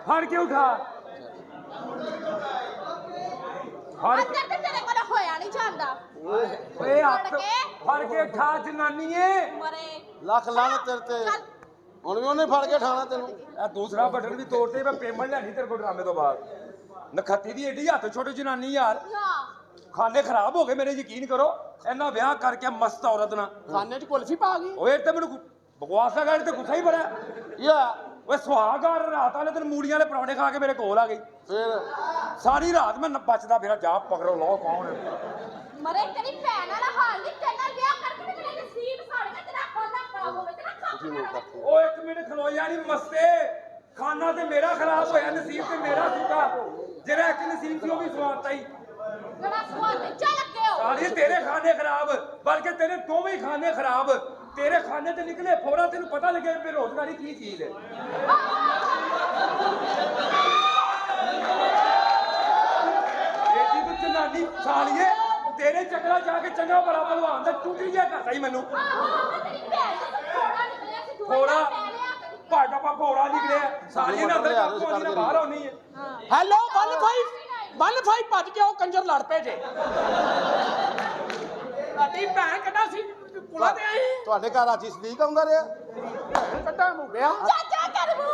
फड़ के उठा अंदर ते तेरे कोल होया नहीं जांदा ओए हत्थ फड़ के उठा जनानीए मरे ਲੱਖ ਲਾਣ ਤੇਰੇ ਤੇ ਹੁਣ ਵੀ ਉਹਨੇ ਫੜ ਕੇ ਠਾਣਾ ਤੈਨੂੰ ਇਹ ਦੂਸਰਾ ਬਟਨ ਵੀ ਤੋੜਤੇ ਮੈਂ ਪੇਮੈਂਟ ਲੈਣੀ ਤੇਰੇ ਕੋਲ ਡਰਾਮੇ ਤੋਂ ਬਾਅਦ ਨਖੱਤੀ ਦੀ ਏਡੀ ਹੱਥ ਛੋਟੀ ਜਨਾਨੀ ਯਾਰ हां ਖਾਨੇ ਖਰਾਬ ਹੋ ਗਏ ਮੇਰੇ ਯਕੀਨ ਕਰੋ ਇੰਨਾ ਵਿਆਹ ਕਰਕੇ ਮਸਤ ਔਰਤ ਨਾਲ ਖਾਨੇ 'ਚ ਕੁਲਫੀ ਪਾ ਗਈ ਓਏ ਤੇ ਮੈਨੂੰ ਬਕਵਾਸ ਦਾ ਤੇ ਗੁੱਸਾ ਹੀ ਬੜਾ ਯਾ ਓਏ ਸੁਹਾਗਾਰ ਰਾਤ ਵਾਲੇ ਦਿਨ ਮੂੜੀਆਂ ਵਾਲੇ ਪਰੌਂਠੇ ਖਾ ਕੇ ਮੇਰੇ ਕੋਲ ਆ ਗਈ ਫਿਰ ਸਾਰੀ ਰਾਤ ਮੈਂ ਬਚਦਾ ਫਿਰਾਂ ਜਾ ਪਕੜੋ ਲਓ ਕੌਣ मरे तेरी भैन वाला हाल नहीं तेरा ब्याह करके ते मेरा नसीब साड़ के तेरा खाना खराब होवे तेरा खाना ਓ ਇੱਕ ਮਿੰਟ ਖਲੋ ਯਾਰੀ ਮਸਤੇ ਖਾਣਾ ਤੇ ਮੇਰਾ ਖਰਾਬ ਹੋਇਆ ਨਸੀਬ ਤੇ ਮੇਰਾ ਸੁੱਕਾ ਜਿਹੜਾ ਇੱਕ ਨਸੀਬ ਸੀ ਉਹ ਵੀ ਸਵਾਦਤਾ ਹੀ बड़ा स्वाद चल लगे हो ਸਾਰੀ ਤੇਰੇ ਖਾਣੇ ਖਰਾਬ ਬਲਕਿ ਤੇਰੇ ਦੋਵੇਂ ਖਾਣੇ ਖਰਾਬ ਤੇਰੇ ਖਾਣੇ ਤੇ ਨਿਕਲੇ ਫੋੜਾ ਤੈਨੂੰ ਪਤਾ ਲੱਗੇ ਬੇਰੋਜ਼ਗਾਰੀ ਕੀ ਚੀਜ਼ ਹੈ ਏਡੀ ਤੂੰ ਜਨਾਨੀ ਸਾਲੀਏ ਤੇਰੇ ਚੱਕਰਾਂ ਜਾ ਕੇ ਚੰਗਾ ਬੜਾ ਭਲਵਾਨ ਦਾ ਟੂਟੀ ਜਿਹਾ ਕਰਦਾ ਹੀ ਮੈਨੂੰ तेरी भैन का थोड़ा निकलिया सी दूर ਫੋੜਾ ਭਾਜਾ ਪਾ ਫੋੜਾ ਨਿਕਲਿਆ ਸਾਲੀਏ ਨੇ ਅੰਦਰ ਕਾਕੂ ਆਣੀ ਨਾ ਬਾਹਰ ਆਉਣੀ ਹੈ ਹੈਲੋ 1 5 ਭੱਜ ਕੇ ਉਹ ਕੰਜਰ ਲੜ ਪਏ ਜੇ ਸਾਡੀ ਭੈਣ ਕੱਢਾ ਸੀ ਪੁਲਾ ਤੇ ਆਈ ਤੁਹਾਡੇ ਘਰ ਅੱਜ ਸਦੀਕ ਆਉਂਦਾ ਰਿਹਾ ਭੈਣ ਕੱਢਾ ਮੁੰਡਿਆ चाचा करबू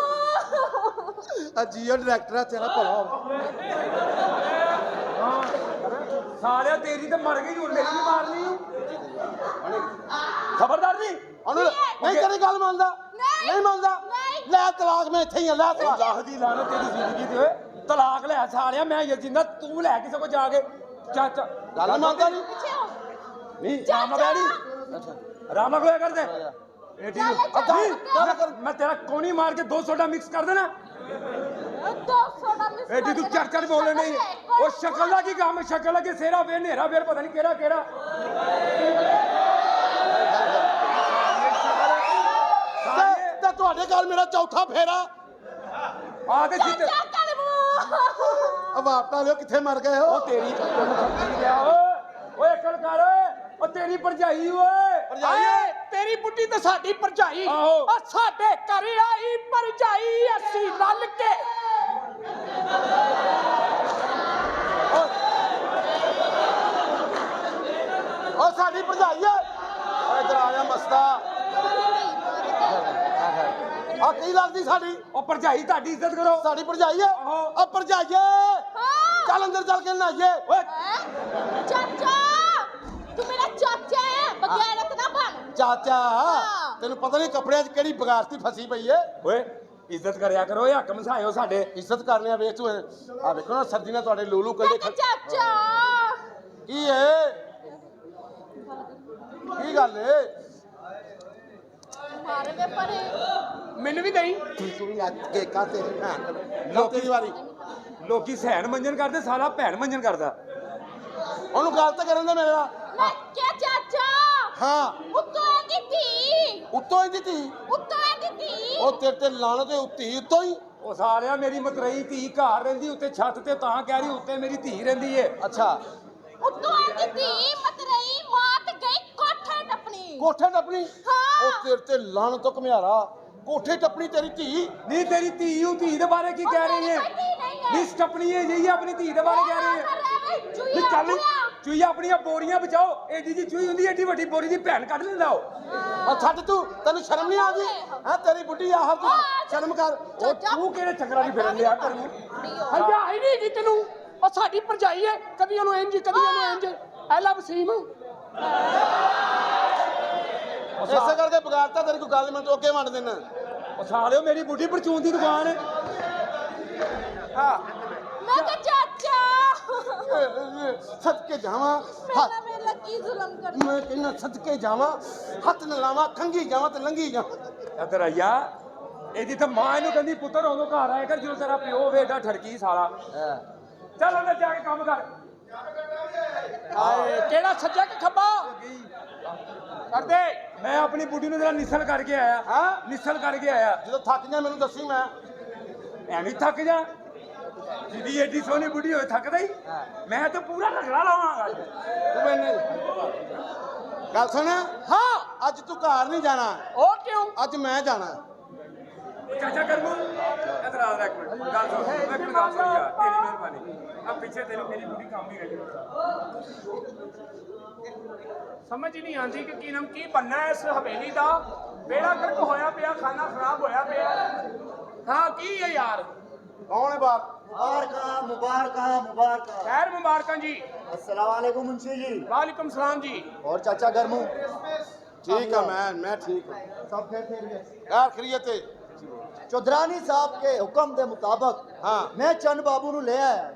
ਆ ਜੀਓ ਡਾਇਰੈਕਟਰ ਤੇਰਾ ਭਲਾ ਹੋਵੇ ਸਾਲਿਆ ਤੇਰੀ ਤੇ ਮਰ ਗਈ ਹੁਣ ਮੇਰੀ ਵੀ ਮਾਰਨੀ ਖਬਰਦਾਰ ਨਹੀਂ ਉਹਨੂੰ ਨਹੀਂ ਤੇਰੀ ਗੱਲ ਮੰਨਦਾ ਨਹੀਂ ਮੰਨਦਾ ਲੈ ਤਲਾਕ ਮੈਂ ਇੱਥੇ ਹੀ ਆ ਲੈ ਤਲਾਕ ਅੱਲਾਹ ਦੀ ਲਾਨਤ ਤੇਰੀ ਜ਼ਿੰਦਗੀ ਤੇ ਓਏ ਤਲਾਕ ਲੈ ਸਾਲਿਆ ਮੈਂ ਯਕੀਨਾ ਤੂੰ ਲੈ ਕਿਸੇ ਕੋ ਜਾ ਕੇ ਚਾਚਾ ਗੱਲ ਮੰਨਦਾ ਨਹੀਂ पीछे हो ਨਹੀਂ ਰਾਮਾ ਬੈਣੀ ਅੱਛਾ ਰਾਮਾ ਕੋਇਆ ਕਰਦੇ ਇਹ ਠੀਕ ਮੈਂ ਤੇਰਾ ਕੋਣੀ ਮਾਰ ਕੇ 200 ਦਾ ਮਿਕਸ ਕਰ ਦੇਣਾ 200 ਦਾ ਮਿਸ ਐਡੀ ਤੂੰ ਚੜ ਚੜ ਬੋਲੇ ਨਹੀਂ ਉਹ ਸ਼ਕਲ ਦਾ ਕੀ ਕੰਮ ਸ਼ਕਲ ਦਾ ਕਿ ਸੇਰਾ ਵੇ ਹਨੇਰਾ ਵੇ ਪਤਾ ਨਹੀਂ ਕਿਹੜਾ ਕਿਹੜਾ ਤੇ ਤੁਹਾਡੇ ਘਰ ਮੇਰਾ ਚੌਥਾ ਫੇਰਾ ਆ ਤੇ ਜਿੱਤ ਚਾਚਾ ਕਰਬੂ ਆ ਵਾਪਤਾ ਲਿਓ ਕਿੱਥੇ ਮਰ ਗਏ ਹੋ ਉਹ ਤੇਰੀ ਤੈਨੂੰ ਖੱਤੀ ਗਿਆ ਓਏ ਅਕਲ ਕਰ ਉਹ ਤੇਰੀ ਭਰਜਾਈ ਓਏ ਆਏ ਤੇਰੀ ਬੁੱਢੀ ਤੇ ਸਾਡੀ ਭਰਜਾਈ ਆਹੋ। ਆ ਸਾਡੇ ਘਰ ਆਈ ਭਰਜਾਈ ਅਸੀਂ ਰਲ ਕੇ ਓ ਸਾਡੀ ਭਰਜਾਈ ਆ ਓਏ ਇਧਰ ਆ ਜਾ ਮਸਤਾ ਆ ਕੀ ਲੱਗਦੀ ਸਾਡੀ ਉਹ ਭਰਜਾਈ ਤੁਹਾਡੀ ਇੱਜ਼ਤ ਕਰੋ ਸਾਡੀ ਭਰਜਾਈ ਆ ਆਹੋ। ਓ ਭਰਜਾਈਏ हां ਚੱਲ ਅੰਦਰ ਚੱਲ ਕੇ ਨਹਾਈਏ ਓਏ चाचा तू मेरा चाचा है बगैरत ना बन ਚਾਚਾ ਹਾਂ। ਤੈਨੂੰ ਪਤਾ ਨਹੀਂ ਕੱਪੜਿਆਂ 'ਚ ਕਿਹੜੀ ਬਗਾਰਤੀ ਫਸੀ ਪਈ ਏ ਓਏ ਇੱਜ਼ਤ ਕਰਿਆ ਕਰੋ ਇਹ ਹੱਕ ਮਸਾਇਓ ਸਾਡੇ ਇੱਜ਼ਤ ਕਰਨੇ ਆ ਵੇਖ ਤੂੰ ਆ ਵੇਖੋ ਨਾ ਸਰਦੀ ਨਾਲ ਤੁਹਾਡੇ ਲੂਲੂ ਕੱਲੇ चाचा ਕੀ ਏ ਕੀ ਗੱਲ ਏ मारे में परे ਮੈਨੂੰ ਵੀ ਦੇਈ ਤੂੰ ਵੀ ਅੱਜ ਕੇ ਕਾਤੇ ਲੋਕੀ ਵਾਰੀ ਲੋਕੀ ਸਹਿਣ ਮੰਜਨ ਕਰਦੇ ਸਾਲਾ ਭੈਣ ਮੰਜਨ ਕਰਦਾ ਉਹਨੂੰ ਗੱਲ ਤਾਂ ਕਰਨ ਦੇ ਮੇਰੇ ਨਾਲ मैं क्या चाचा ਹਾਂ उत्तो है दी थी ਉੱਤੋਂ ਹੀ ਦਿੱਤੀ उत्तो है दी थी ਉਹ ਤੇਰੇ ਤੇ ਲਾਣ ਤੇ ਉੱਤੀ ਉੱਤੋਂ ਹੀ ਉਹ ਸਾਲਿਆ ਮੇਰੀ ਮਤਰਈ ਧੀ ਘਰ ਰਹਿੰਦੀ ਉੱਤੇ ਛੱਤ ਤੇ ਤਾਂ ਕਹਿ ਰਹੀ ਉੱਤੇ ਮੇਰੀ ਧੀ ਰਹਿੰਦੀ ਏ ਅੱਛਾ उत्तो है दी थी मत रही मात गई कोठे टपनी ਕੋਠੇ ਟੱਪਣੀ ਹਾਂ। ਉਹ ਤੇਰੇ ਤੇ ਲਾਣ ਤੋਂ ਘਮਿਆਰਾ ਕੋਠੇ ਟੱਪਣੀ ਤੇਰੀ ਧੀ ਨਹੀਂ ਤੇਰੀ ਧੀ ਉਹ ਧੀ ਦੇ ਬਾਰੇ ਕੀ ਕਹਿ ਰਹੀ ਹੈ ਨਹੀਂ ਸਟਪਣੀ ਹੈ ਜੀ ਆਪਣੀ ਧੀ ਦੇ ਬਾਰੇ ਕਹਿ ਰਹੀ ਹੈ ਨਹੀਂ ਚੱਲ ਚੂਈ ਆਪਣੀਆਂ ਬੋਰੀਆਂ ਬਚਾਓ ਏਡੀ ਜੀ ਚੂਈ ਹੁੰਦੀ ਏਡੀ ਵੱਡੀ ਬੋਰੀ ਦੀ ਭੈਣ ਕੱਢ ਲੈਂਦਾ ਉਹ ਆ ਛੱਡ ਤੂੰ ਤੈਨੂੰ ਸ਼ਰਮ ਨਹੀਂ ਆਉਂਦੀ ਹੈ ਤੇਰੀ ਬੁੱਢੀ ਆਹ ਤੂੰ ਸ਼ਰਮ ਕਰ ਉਹ ਤੂੰ ਕਿਹੜੇ ਚੱਕਰਾਂ ਦੀ ਫਿਰਨ ਲਿਆ ਤੈਨੂੰ ਹਜਾ ਹੀ ਨਹੀਂ ਜੀ ਤੈਨੂੰ ਉਹ ਸਾਡੀ ਭਰਜਾਈ ਹੈ ਕਦੀ ਉਹਨੂੰ ਇੰਜ ਕਦੀ ਉਹਨੂੰ ਇੰਜ ਐਲਾ ਵਸੀਮ ਇਸੇ ਕਰਕੇ ਬਗਾੜਤਾ ਤੇਰੀ ਕੋਈ ਗੱਲ ਮੈਂ ਤੋਕੇ ਵੰਡ ਦੇਣਾ ਉਹ ਸਾਲਿਓ ਮੇਰੀ ਬੁੱਢੀ ਪਰਚੂਨ ਦੀ ਦੁਕਾਨ ਹੈ ਹਾਂ मैं तो चाचा ਸਦਕੇ ਜਾਵਾਂ पहला मैं लकी जुल्म कर ਮੈਂ ਕਹਿੰਦਾ ਸਦਕੇ ਜਾਵਾਂ ਹੱਥ ਨਾ ਲਾਵਾਂ ਖੰਗੀ ਜਾਵਾਂ ਤੇ ਲੰਗੀ ਜਾਵਾਂ ਇੱਧਰ ਆਇਆ ਇਹਦੀ ਤਾਂ ਮਾਂ ਇਹਨੂੰ ਕਹਿੰਦੀ ਪੁੱਤਰ ਉਦੋਂ ਘਰ ਆਇਆ ਕਰ ਜਦੋਂ ਤੇਰਾ ਪਿਓ ਵੇ ਏਡਾ ਠੜਕੀ ਸਾਲਾ ਚੱਲ ਅੰਦਰ ਜਾ ਕੇ ਕੰਮ ਕਰ ਹਾਏ ਕਿਹੜਾ ਸੱਜਾ ਕਿ ਖੱਬਾ ਕਰਦੇ ਮੈਂ ਆਪਣੀ ਬੁੱਢੀ ਨੂੰ ਜਰਾ ਨਿਸਲ ਕਰਕੇ ਆਇਆ ਹਾਂ ਨਿਸਲ ਕਰਕੇ ਆਇਆ ਜਦੋਂ ਥੱਕ ਜਾ ਮੈਨੂੰ ਦੱਸੀ ਮੈਂ ਐਵੇਂ ਥੱਕ ਜਾ ਜਿਹਦੀ ਏਡੀ ਸੋਹਣੀ ਬੁੱਢੀ ਹੋਏ ਥੱਕਦਾ ਹੀ ਮੈਂ ਤਾਂ ਪੂਰਾ ਰਗੜਾ ਲਾਵਾਂਗਾ ਅੱਜ। ਤੂੰ ਮੈਨੇ ਗੱਲ ਸੁਣ ਹਾਂ ਅੱਜ ਤੂੰ ਘਰ ਨਹੀਂ ਜਾਣਾ ਉਹ ਕਿਉਂ ਅੱਜ ਮੈਂ ਜਾਣਾ ਚਾਚਾ ਕਰਮੂ ਇਤਰਾਜ਼ ਰੱਖ ਮਿੰਟ ਗੱਲ ਸੁਣ ਇੱਕ ਮਿੰਟ ਗੱਲ ਸੁਣ ਯਾਰ ਤੇਰੀ ਮਿਹਰਬਾਨੀ ਆ ਪਿੱਛੇ ਤੈਨੂੰ ਮੇਰੀ ਪੂਰੀ ਕੰਮ ਹੀ ਰਹੀ ਸਮਝ ਹੀ ਨਹੀਂ ਆਉਂਦੀ ਕਿ ਕੀ ਨਾਮ ਕੀ ਬੰਨਾ ਇਸ ਹਵੇਲੀ ਦਾ ਬੇੜਾ ਗਰਕ ਹੋਇਆ ਪਿਆ ਖਾਣਾ ਖਰਾਬ ਹੋਇਆ ਪਿਆ ਹਾਂ ਕੀ ਹੈ ਯਾਰ ਕੌਣ ਹੈ ਬਾਪ मुबारक मुबारक मुबारक ਖੈਰ ਮੁਬਾਰਕਾਂ ਜੀ अस्सलाम वालेकुम मुंशी जी ਵਾਲੇकुम सलाम जी और चाचा गरमू ठीक है मैं ठीक हूँ सब खैर यार खरीयत है चौधरानी साहब के हुक्म के मुताबिक हाँ। मैं चंद बाबू नु ले आया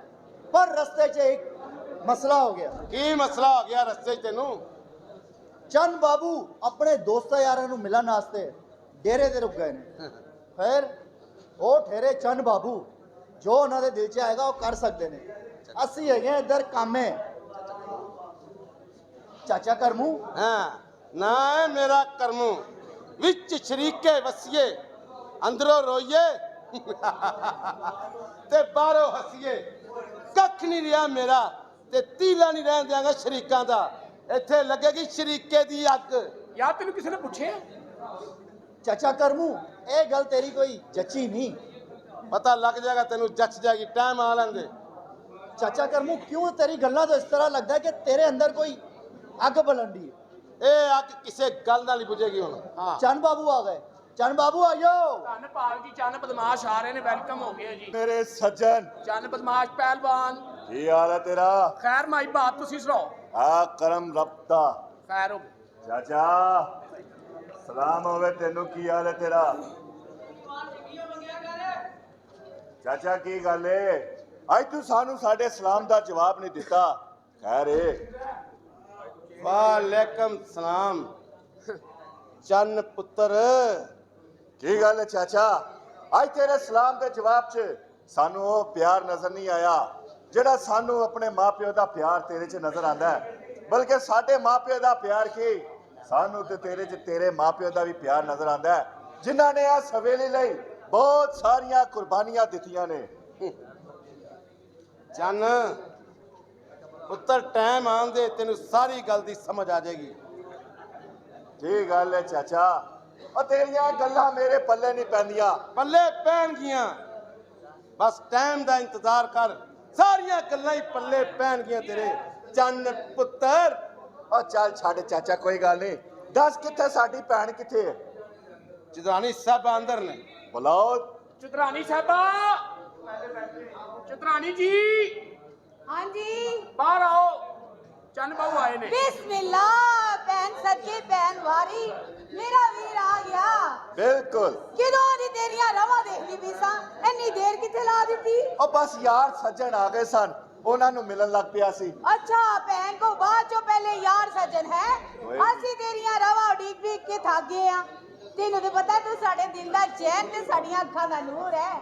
पर रस्ते च एक मसला हो गया की मसला हो गया रस्ते तेनू चंद बाबू अपने दोस्तों यारों नु मिलन वास्ते डेरे ते रुक गए ने फिर वो ठहरे चंद बाबू जो उन्होंने दिल च आएगा वो कर सकते ने ਅਸੀਂ ਹੈਗੇ ਇਧਰ ਕਾਮੇ ਚਾਚਾ ਕਰਮੂ हाँ ना है मेरा करमू विच शरीके वसीए अंदरों रोइए ते बाहरों हसीए कख नहीं रहा मेरा ते तीला नहीं रहन दियांगा शरीकां दा इत्थे लगेगी शरीके दी अग ਯਾਰ ਤੈਨੂੰ ਕਿਸੇ ਨੇ ਪੁੱਛਿਆ ਚਾਚਾ ਕਰਮੂ ਇਹ ਗੱਲ ਤੇਰੀ ਕੋਈ ਜੱਚੀ ਨਹੀਂ पता लग जाएगा तेनू जच जाएगी टाइम आ लेंदे चाचा करमू क्यों तेरी गल्ला तो इस तरह लगता है कि तेरे अंदर कोई अग बलंडी है ए अग किसे गल नाल ही बुझेगी हुण हां चंद बाबू आ गए चंद बाबू आयो ਧੰਨ ਭਾਗ ਜੀ ਚੰਨ ਬਦਮਾਸ਼ ਆ ਰਹੇ ਨੇ ਵੈਲਕਮ ਹੋ ਗਿਆ ਜੀ मेरे सज्जन ਚੰਨ ਬਦਮਾਸ਼ ਪਹਿਲਵਾਨ की हाल है तेरा ਖੈਰ ਮਾਈ ਬਾਤ ਤੁਸੀਂ ਸੁਣਾਓ आ करम रफ्ता ਖੈਰ ਹੋ ਗਈ चाचा सलाम होवे तेनू की हाल है तेरा चाचा की गल है आज तू सानू साडे सलाम दा जवाब नहीं दिता खैर है वालेकुम सलाम चन्न पुत्र की गल है चाचा आज तेरे सलाम दे जवाब च सानू वो प्यार नजर नहीं आया जेड़ा सानू अपने मां प्यो दा प्यार तेरे च नजर आंदा है बल्कि साडे मां प्यो दा प्यार की सानू ते तेरे च तेरे मां प्यो दा भी प्यार नजर आंदा है जिन्हां ने आ सवेली लई बहुत सारियां कुर्बानियां दित्तियां ने चन्न पुत्र टाइम आंदे तेनू सारी गल दी समझ आ जाएगी की गल है चाचा और तेरियां गल्लां मेरे पल्ले नहीं पैंदियां पल्ले पैन गियां बस टाइम दा इंतजार कर सारियां गल्लां ही पल्ले पैन गियां तेरे चन्न पुत्र और चल छड़ चाचा कोई गल नहीं दस किथे साडी भैन किथे है चौधरानी साहब अंदर ने बुलाओ ਚਤਰਾਣੀ ਸਾਹਿਬਾ ਚਤਰਾਣੀ ਜੀ ਹਾਂਜੀ ਬਾਹਰ ਆਓ ਚੰਨ ਬਾਬੂ ਆਏ ਨੇ ਬਿਸਮਿਲ੍ਲਾ ਭੈਣ ਸੱਚੀ ਭੈਣ ਵਾਰੀ ਮੇਰਾ ਵੀਰ ਆ ਗਿਆ बिल्कुल ਕਿਦੋਂ ਦੀ ਤੇਰੀਆਂ ਰਵਾ ਦੇਖਦੀ ਵੀ ਸਾਂ ਇੰਨੀ ਦੇਰ ਕਿੱਥੇ ਲਾ ਦਿੱਤੀ और बस यार सज्जन आ गए सन ਉਹਨਾਂ ਨੂੰ ਮਿਲਣ ਲੱਗ ਪਿਆ ਸੀ अच्छा भैन को बाद चो पहले यार सजन है ਅਸੀਂ ਤੇਰੀਆਂ ਰਵਾ ਉਡੀਕ ਵੀ ਕੇ ਥੱਕ ਗਏ ਆ ਤੈਨੂੰ ਤੇ ਪਤਾ ਤੂੰ ਸਾਡੇ ਦਿਲ ਦਾ ਚੈਨ ਤੇ ਸਾਡੀਆਂ ਅੱਖਾਂ ਦਾ ਨੂਰ ਹੈ